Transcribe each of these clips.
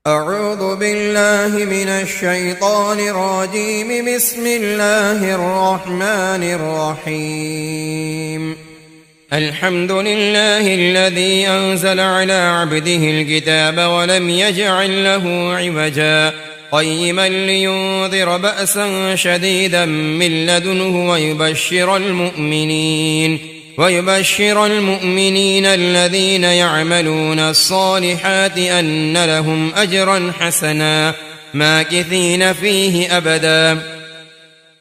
أعوذ بالله من الشيطان الرجيم. بسم الله الرحمن الرحيم. الحمد لله الذي أنزل على عبده الكتاب ولم يجعل له عوجا قيما لينذر بأسا شديدا من لدنه ويبشر المؤمنين الذين يعملون الصالحات أن لهم أجرا حسنا ماكثين فيه أبدا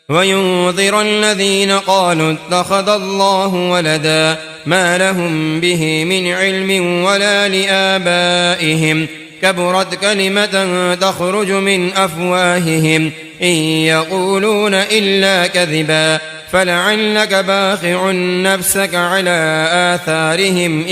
وينذر الذين قالوا اتخذ الله ولدا ما لهم به من علم ولا لآبائهم كبرت كلمة تخرج من أفواههم إن يقولون إلا كذبا فلعلك باخع نفسك على آثارهم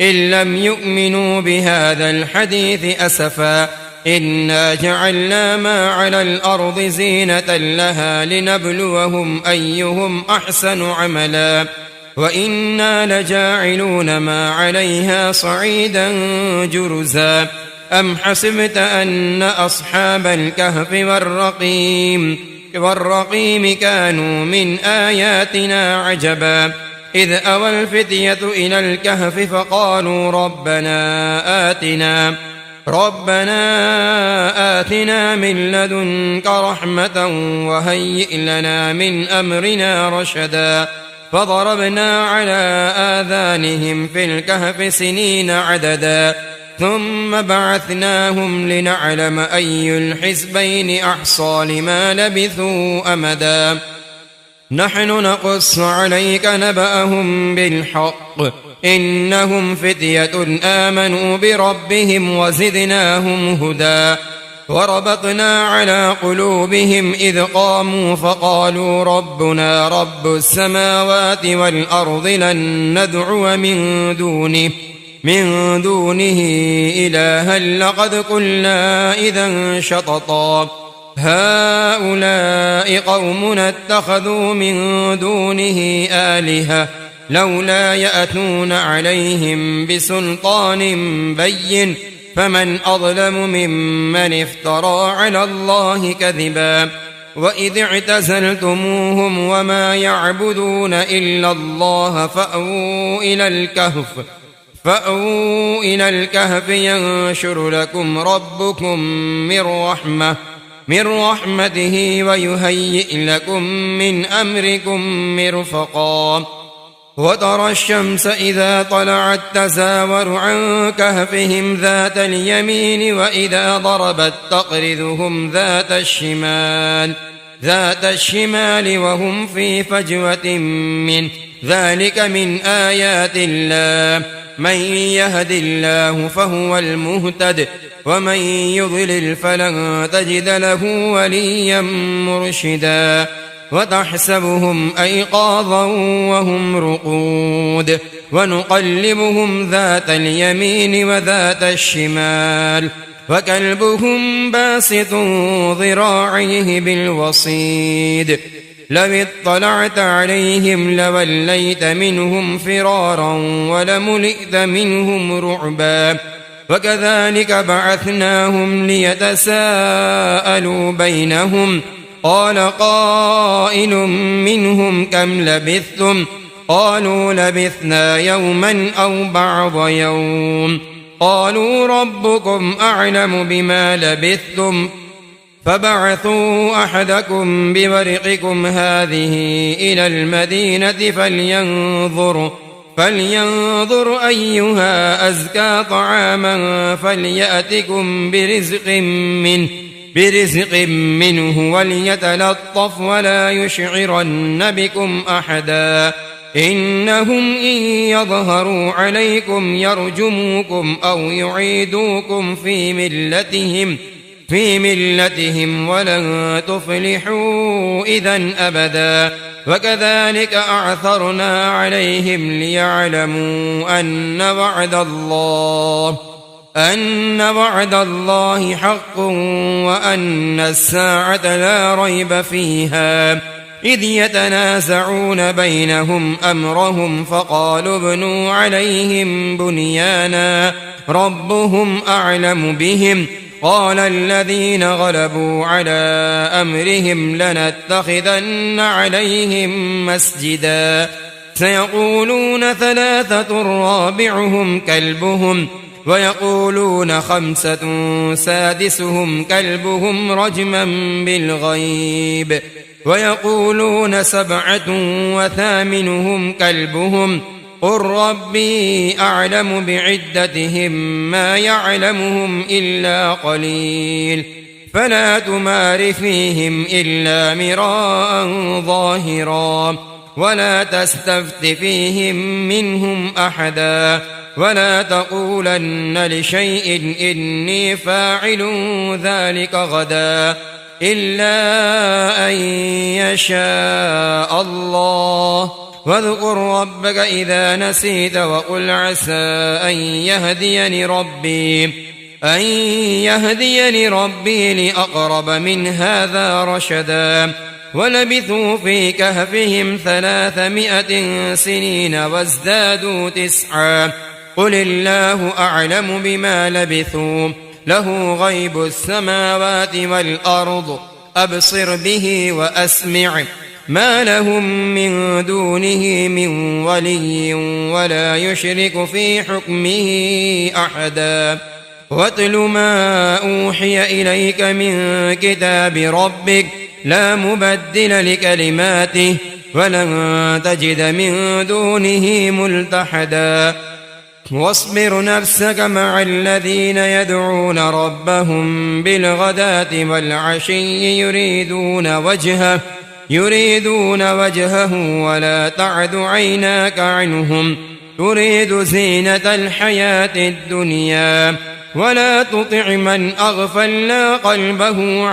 إن لم يؤمنوا بهذا الحديث أسفا إنا جعلنا ما على الأرض زينة لها لنبلوهم أيهم أحسن عملا وإنا لجاعلون ما عليها صعيدا جرزا أم حسبت أن أصحاب الكهف والرقيم كانوا من آياتنا عجبا إذ أوى الفتية إلى الكهف فقالوا ربنا آتنا من لدنك رحمة وهيئ لنا من أمرنا رشدا فضربنا على آذانهم في الكهف سنين عددا ثم بعثناهم لنعلم أي الحزبين أحصى لما لبثوا أمدا نحن نقص عليك نبأهم بالحق إنهم فتية آمنوا بربهم وزدناهم هدى وربطنا على قلوبهم إذ قاموا فقالوا ربنا رب السماوات والأرض لن ندعو من دونه إلها لقد قلنا إذا شططا هؤلاء قومنا اتخذوا من دونه آلهة لولا يأتون عليهم بسلطان بين فمن أظلم ممن افترى على الله كذبا وإذ اعتزلتموهم وما يعبدون إلا الله فأووا إلى الكهف ينشر لكم ربكم من رحمته ويهيئ لكم من أمركم مرفقا وترى الشمس إذا طلعت تزاور عن كهفهم ذات اليمين وإذا ضربت تقرضهم ذات الشمال وهم في فجوة منه ذلك من آيات الله من يهد الله فهو المهتد ومن يضلل فلن تجد له وليا مرشدا وتحسبهم أيقاظا وهم رقود ونقلبهم ذات اليمين وذات الشمال وكلبهم باسط ذراعيه بالوصيد لو اطلعت عليهم لوليت منهم فرارا ولملئت منهم رعبا وكذلك بعثناهم ليتساءلوا بينهم قال قائل منهم كم لبثتم قالوا لبثنا يوما أو بعض يوم قالوا ربكم أعلم بما لبثتم فبعثوا أحدكم بورقكم هذه إلى المدينة فلينظر أيها أزكى طعاما فليأتكم برزق منه وليتلطف ولا يشعرن بكم أحدا إنهم إن يظهروا عليكم يرجموكم أو يعيدوكم في ملتهم ولن تفلحوا إذا أبدا وكذلك أعثرنا عليهم ليعلموا أن وعد الله حق وأن الساعة لا ريب فيها إذ يتنازعون بينهم أمرهم فقالوا ابنوا عليهم بنيانا ربهم أعلم بهم قال الذين غلبوا على أمرهم لنتخذن عليهم مسجدا سيقولون ثلاثة رابعهم كلبهم ويقولون خمسة سادسهم كلبهم رجما بالغيب ويقولون سبعة وثامنهم كلبهم قل ربي أعلم بعدتهم ما يعلمهم إلا قليل فلا تمار فيهم إلا مراء ظاهرا ولا تستفت فيهم منهم أحدا ولا تقولن لشيء إني فاعل ذلك غدا إلا أن يشاء الله واذكر ربك إذا نسيت وقل عسى أن يهديني ربي لأقرب من هذا رشدا ولبثوا في كهفهم 300 سنين وازدادوا 9 قل الله أعلم بما لبثوا له غيب السماوات والأرض أبصر به وأسمع ما لهم من دونه من ولي ولا يشرك في حكمه أحدا واتل ما أوحي إليك من كتاب ربك لا مبدل لكلماته ولن تجد من دونه ملتحدا واصبر نفسك مع الذين يدعون ربهم بالغداة والعشي يريدون وجهه ولا تعد عيناك عنهم تريد زينة الحياة الدنيا ولا تطع من أغفلنا قلبه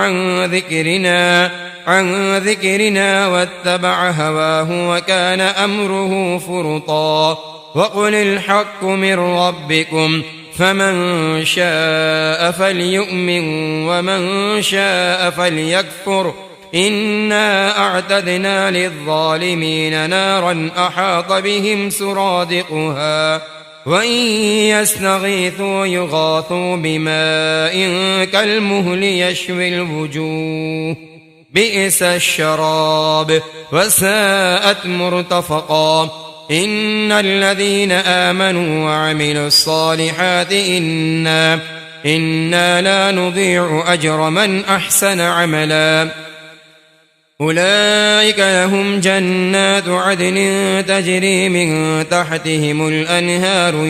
عن ذكرنا واتبع هواه وكان أمره فرطا وقل الحق من ربكم فمن شاء فليؤمن ومن شاء فليكفر إنا أعتدنا للظالمين نارا أحاط بهم سرادقها وإن يستغيثوا يغاثوا بماء كالمهل يشوي الوجوه بئس الشراب وساءت مرتفقا إن الذين آمنوا وعملوا الصالحات إنا لا نضيع أجر من أحسن عملا أولئك لهم جنات عدن تجري من تحتهم الأنهار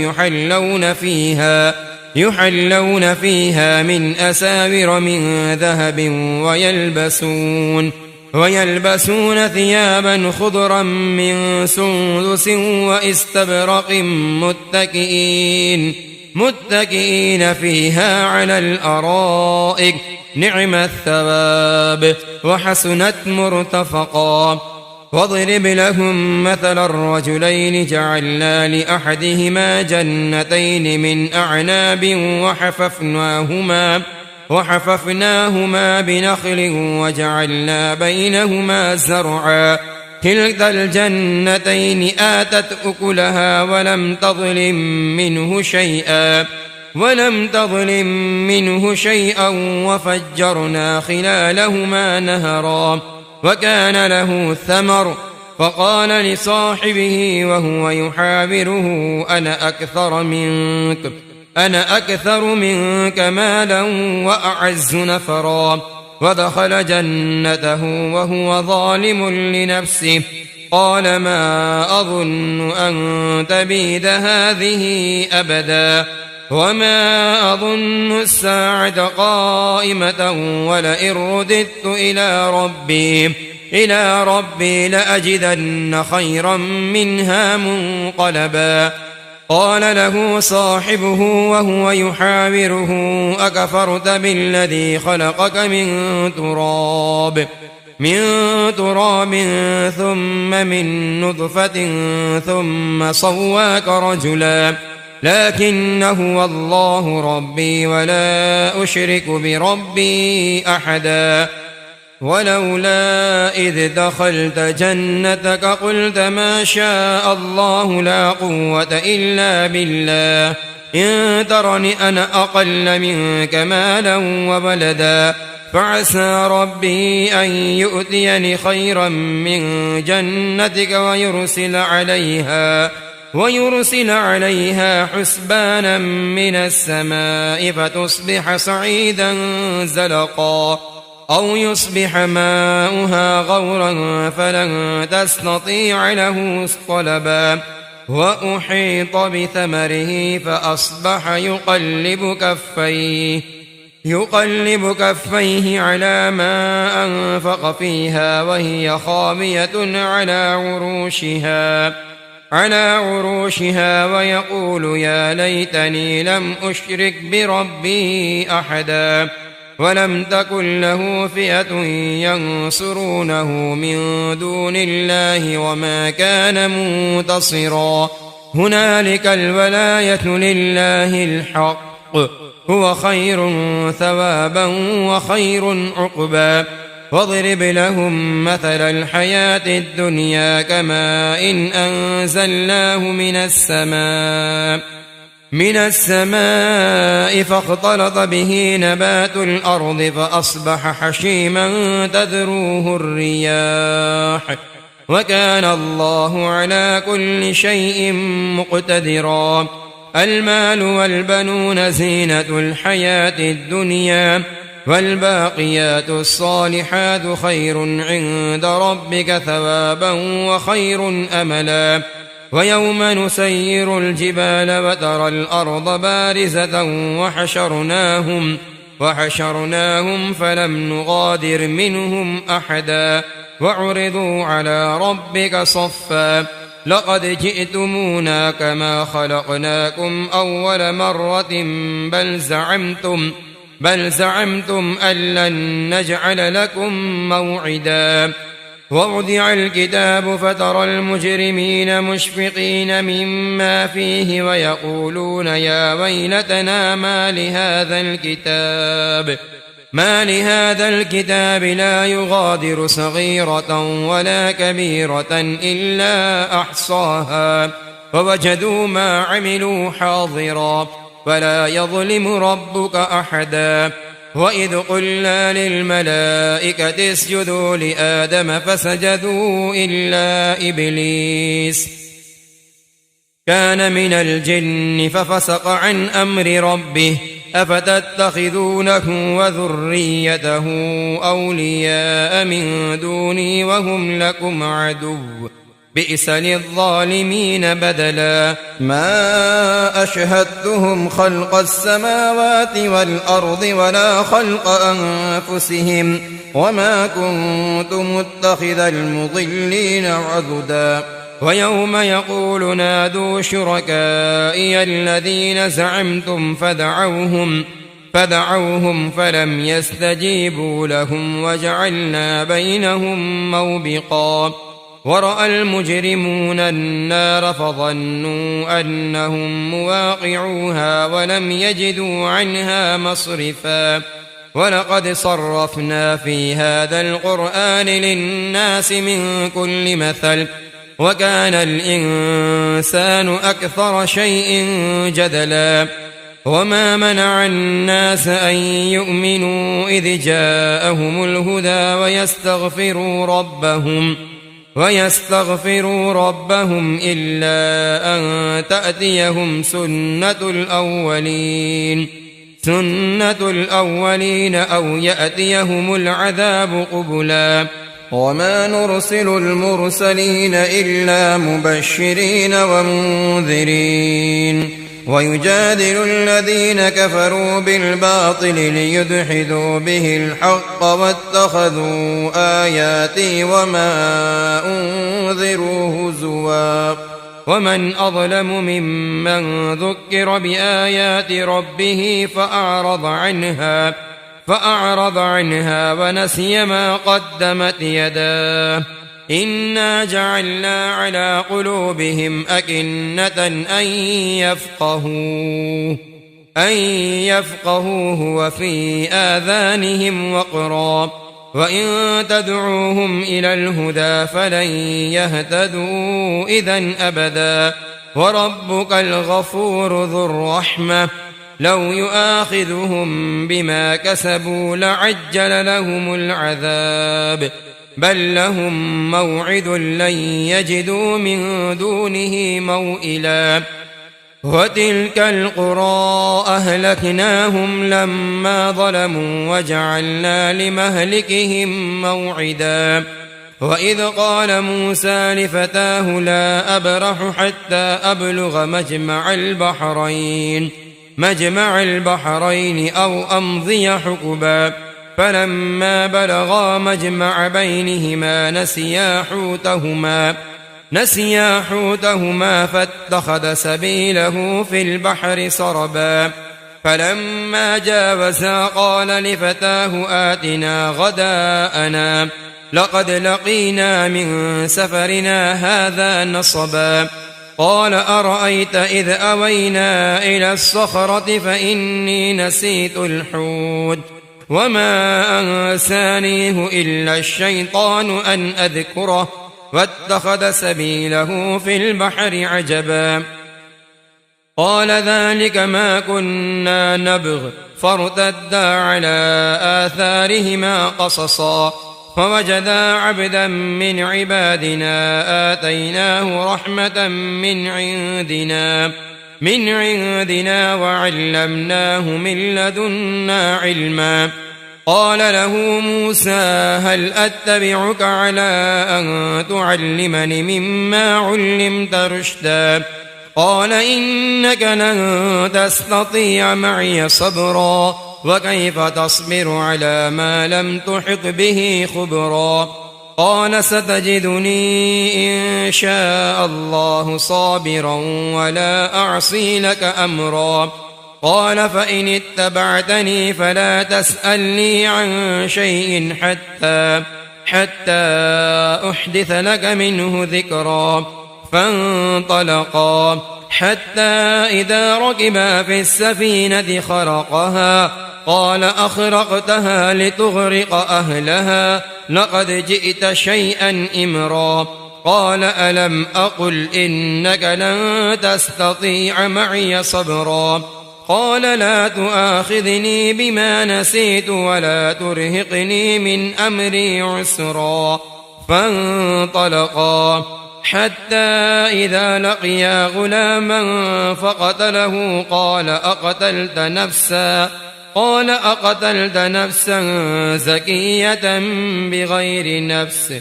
يحلون فيها من أساور من ذهب ويلبسون ثيابا خضرا من سندس واستبرق متكئين فيها على الأرائك نعم الثواب وحسنت مرتفقا واضرب لهم مثل الرجلين جعلنا لأحدهما جنتين من أعناب وحففناهما بنخل وجعلنا بينهما زرعا كلتا الجنتين آتت أكلها ولم تظلم منه شيئا وفجرنا خلالهما نهرا وكان له ثمر فقال لصاحبه وهو يحاوره أنا أكثر منك مالا وأعز نفرا ودخل جنته وهو ظالم لنفسه قال ما أظن أن تبيد هذه أبدا وما أظن الساعة قائمة ولئن رددت إلى ربي لأجدن خيرا منها منقلبا قال له صاحبه وهو يحاوره أكفرت بالذي خلقك من تراب ثم من نطفة ثم صواك رجلا لكن هو الله ربي ولا أشرك بربي أحدا ولولا إذ دخلت جنتك قلت ما شاء الله لا قوة إلا بالله إن ترني أنا أقل منك مالا وولدا فعسى ربي أن يؤتيني خيرا من جنتك ويرسل عليها حسبانا من السماء فتصبح صعيدا زلقا أو يصبح ماؤها غورا فلن تستطيع له طلبا وأحيط بثمره فأصبح يقلب كفيه على ما أنفق فيها وهي خاوية على عروشها ويقول يا ليتني لم أشرك بربي أحدا ولم تكن له فئة ينصرونه من دون الله وما كان منتصرا هنالك الولاية لله الحق هو خير ثوابا وخير عقبا واضرب لهم مثل الحياة الدنيا كماء إن أنزلناه من السماء فاختلط به نبات الأرض فأصبح حشيما تذروه الرياح وكان الله على كل شيء مقتدرا المال والبنون زينة الحياة الدنيا والباقيات الصالحات خير عند ربك ثوابا وخير أملا ويوم نسير الجبال وترى الأرض بارزة وحشرناهم فلم نغادر منهم أحدا وعرضوا على ربك صفا لقد جئتمونا كما خلقناكم أول مرة بل زعمتم أن لن نجعل لكم موعدا ووضع الكتاب فترى المجرمين مشفقين مما فيه ويقولون يا ويلتنا ما لهذا الكتاب لا يغادر صغيرة ولا كبيرة إلا أحصاها ووجدوا ما عملوا حاضرا ولا يظلم ربك أحدا وإذ قلنا للملائكة اسجدوا لآدم فسجدوا إلا إبليس كان من الجن ففسق عن أمر ربه أفتتخذونه وذريته أولياء من دوني وهم لكم عدو بئس للظالمين بدلا ما أشهدتهم خلق السماوات والأرض ولا خلق أنفسهم وما كنت متخذ المضلين عضدا ويوم يقول نادوا شركائي الذين زعمتم فدعوهم فلم يستجيبوا لهم وجعلنا بينهم موبقا ورأى المجرمون النار فظنوا أنهم مواقعوها ولم يجدوا عنها مصرفا ولقد صرفنا في هذا القرآن للناس من كل مثل وكان الإنسان أكثر شيء جدلا وما منع الناس أن يؤمنوا إذ جاءهم الهدى ويستغفروا ربهم إلا أن تأتيهم سنة الأولين أو يأتيهم العذاب قبلا وما نرسل المرسلين إلا مبشرين ومنذرين ويجادل الذين كفروا بالباطل ليدحضوا به الحق واتخذوا آياتي وما أنذروا هزوا ومن أظلم ممن ذكر بآيات ربه فأعرض عنها ونسي ما قدمت يداه إنا جعلنا على قلوبهم أكنة أن يفقهوه وفي آذانهم وقرا وإن تدعوهم إلى الهدى فلن يهتدوا إذن أبدا وربك الغفور ذو الرحمة لو يؤاخذهم بما كسبوا لعجل لهم العذاب بل لهم موعد لن يجدوا من دونه موئلا وتلك القرى أهلكناهم لما ظلموا وجعلنا لمهلكهم موعدا وإذ قال موسى لفتاه لا أبرح حتى أبلغ مجمع البحرين أو أمضي حقبا فلما بلغا مجمع بينهما نسيا حوتهما فاتخذ سبيله في البحر سربا فلما جاوزا قال لفتاه آتنا غداءنا لقد لقينا من سفرنا هذا نصبا قال أرأيت إذ أوينا إلى الصخرة فإني نسيت الحوت وما أنسانيه إلا الشيطان أن أذكره واتخذ سبيله في البحر عجبا قال ذلك ما كنا نبغ فارتدا على آثارهما قصصا فوجدا عبدا من عبادنا آتيناه رحمة من عندنا وعلمناه من لدنا علما قال له موسى هل أتبعك على أن تعلمني مما علمت رشدا قال إنك لن تستطيع معي صبرا وكيف تصبر على ما لم تحط به خبرا قال ستجدني إن شاء الله صابرا ولا أعصي لك أمرا قال فإن اتبعتني فلا تسألني عن شيء حتى أحدث لك منه ذكرا فانطلقا حتى إذا ركبا في السفينة خرقها قال أخرقتها لتغرق أهلها لقد جئت شيئا إمرا قال ألم أقل إنك لن تستطيع معي صبرا قال لا تؤاخذني بما نسيت ولا ترهقني من أمري عسرا فانطلقا حتى إذا لقيا غلاما فقتله قال أقتلت نفسا زكية بغير نفس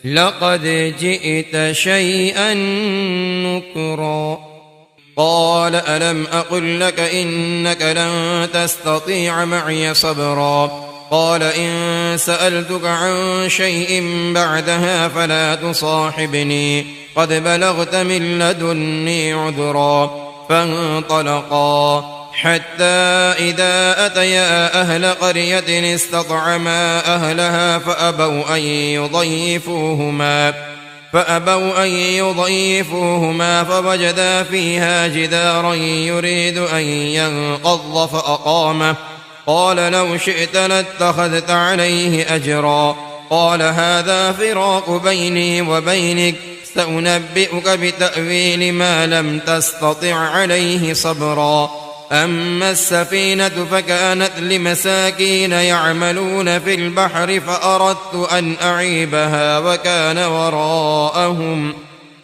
لقد جئت شيئا نكرا قال ألم أقل لك إنك لن تستطيع معي صبرا قال إن سألتك عن شيء بعدها فلا تصاحبني قد بلغت من لدني عذرا فانطلقا حتى إذا أتيا أهل قرية استطعما أهلها فأبوا أن يضيفوهما فوجدا فيها جدارا يريد أن ينقض فأقامه قال لو شئت لاتخذت عليه أجرا قال هذا فراق بيني وبينك سأنبئك بتأويل ما لم تستطع عليه صبرا أما السفينة فكانت لمساكين يعملون في البحر فأردت أن أعيبها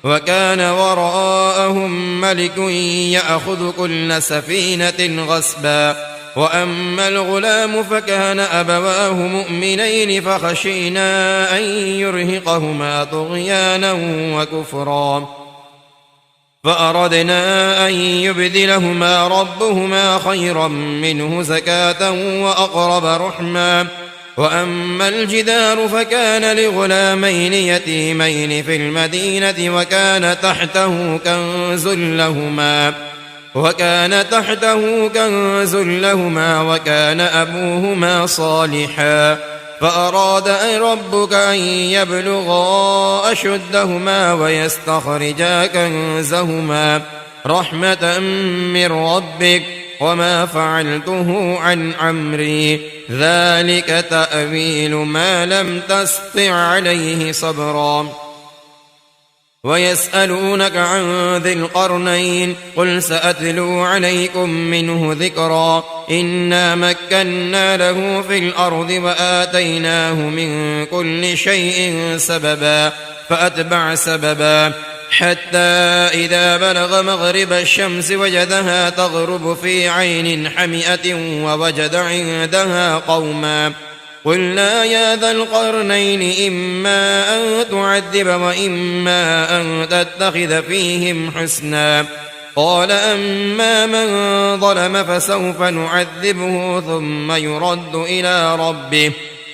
وكان وراءهم ملك يأخذ كل سفينة غصبا وأما الغلام فكان أبواه مؤمنين فخشينا أن يرهقهما طغيانا وكفرا فأردنا أن يبدلهما ربهما خيرا منه زكاة وأقرب رحما وأما الجدار فكان لغلامين يتيمين في المدينة وكان تحته كنز لهما وكان أبوهما صالحا فأراد ربك أن يبلغا أشدهما ويستخرجا كنزهما رحمة من ربك وما فعلته عن أمري ذلك تأويل ما لم تسطع عليه صبرا ويسألونك عن ذي القرنين قل سأتلو عليكم منه ذكرا إنا مكنا له في الأرض وآتيناه من كل شيء سببا فأتبع سببا حتى إذا بلغ مغرب الشمس وجدها تغرب في عين حمئة ووجد عندها قوما قلنا يا ذا القرنين إما أن تعذب وإما أن تتخذ فيهم حسنا قال أما من ظلم فسوف نعذبه ثم يرد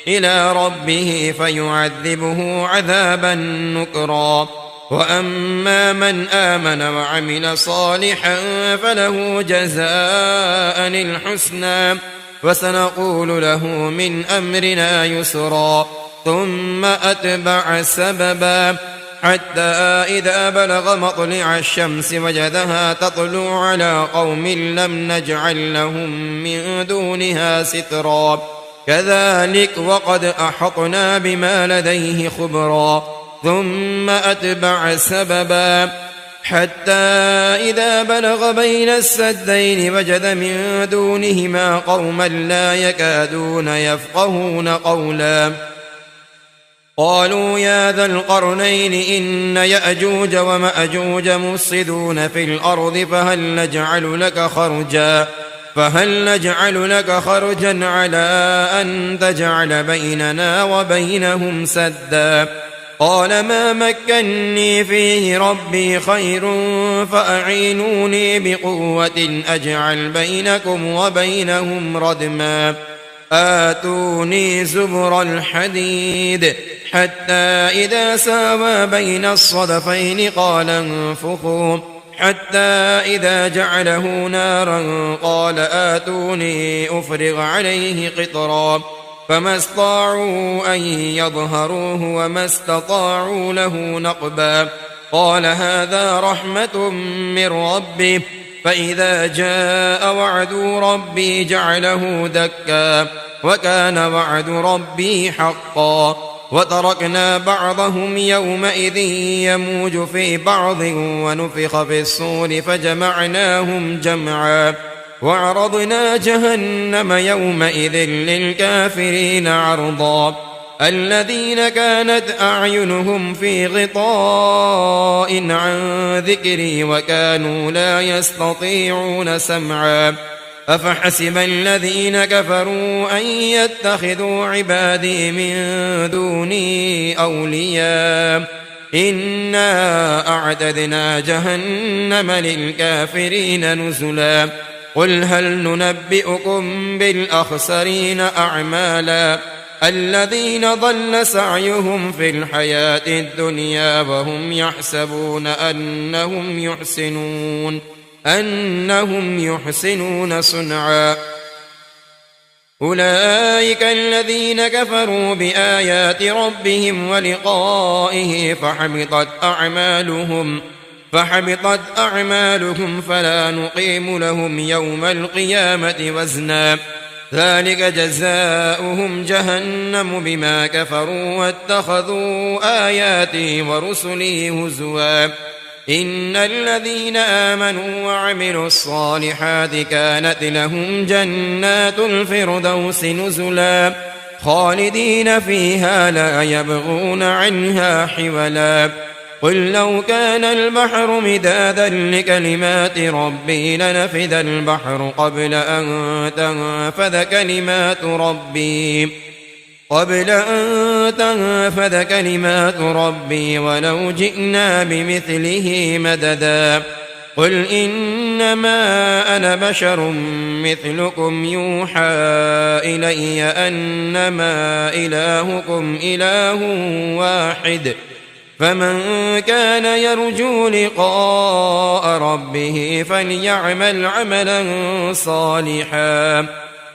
إلى ربه فيعذبه عذابا نكرا وأما من آمن وعمل صالحا فله جزاء الحسنى وسنقول له من أمرنا يسرا ثم أتبع سببا حتى إذا بلغ مطلع الشمس وجدها تطلع على قوم لم نجعل لهم من دونها سترا كذلك وقد أحطنا بما لديه خبرا ثم أتبع سببا حتى إذا بلغ بين السدين وجد من دونهما قوما لا يكادون يفقهون قولا قالوا يا ذا القرنين إن يأجوج ومأجوج مفسدون في الأرض فهل نجعل لك خرجا على أن تجعل بيننا وبينهم سدا قال ما مكني فيه ربي خير فأعينوني بقوة أجعل بينكم وبينهم ردما آتوني زبر الحديد حتى إذا ساوى بين الصدفين قال انفخوا حتى إذا جعله نارا قال آتوني أفرغ عليه قطرا فما استطاعوا أن يظهروه وما استطاعوا له نقبا قال هذا رحمة من ربي فإذا جاء وعد ربي جعله دكا وكان وعد ربي حقا وتركنا بعضهم يومئذ يموج في بعض ونفخ في الصور فجمعناهم جمعا وعرضنا جهنم يومئذ للكافرين عرضا الذين كانت أعينهم في غطاء عن ذكري وكانوا لا يستطيعون سمعا أفحسب الذين كفروا أن يتخذوا عبادي من دوني أولياء إنا أعتدنا جهنم للكافرين نزلا قل هل ننبئكم بالأخسرين أعمالا الذين ضل سعيهم في الحياة الدنيا وهم يحسبون أنهم يحسنون صنعا أولئك الذين كفروا بآيات ربهم ولقائه فحبطت أعمالهم فلا نقيم لهم يوم القيامة وزنا ذلك جزاؤهم جهنم بما كفروا واتخذوا آياتي ورسلي هزوا إن الذين آمنوا وعملوا الصالحات كانت لهم جنات الفردوس نزلا خالدين فيها لا يبغون عنها حولا قل لو كان البحر مدادا لكلمات ربي لنفد البحر قبل أن تنفذ كلمات ربي ولو جئنا بمثله مددا قل إنما أنا بشر مثلكم يوحى إلي أنما إلهكم إله واحد فمن كان يرجو لقاء ربه فليعمل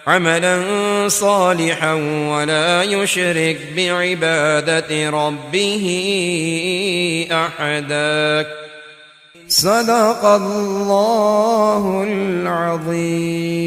عملا صالحا ولا يشرك بعبادة ربه أحدا صدق الله العظيم.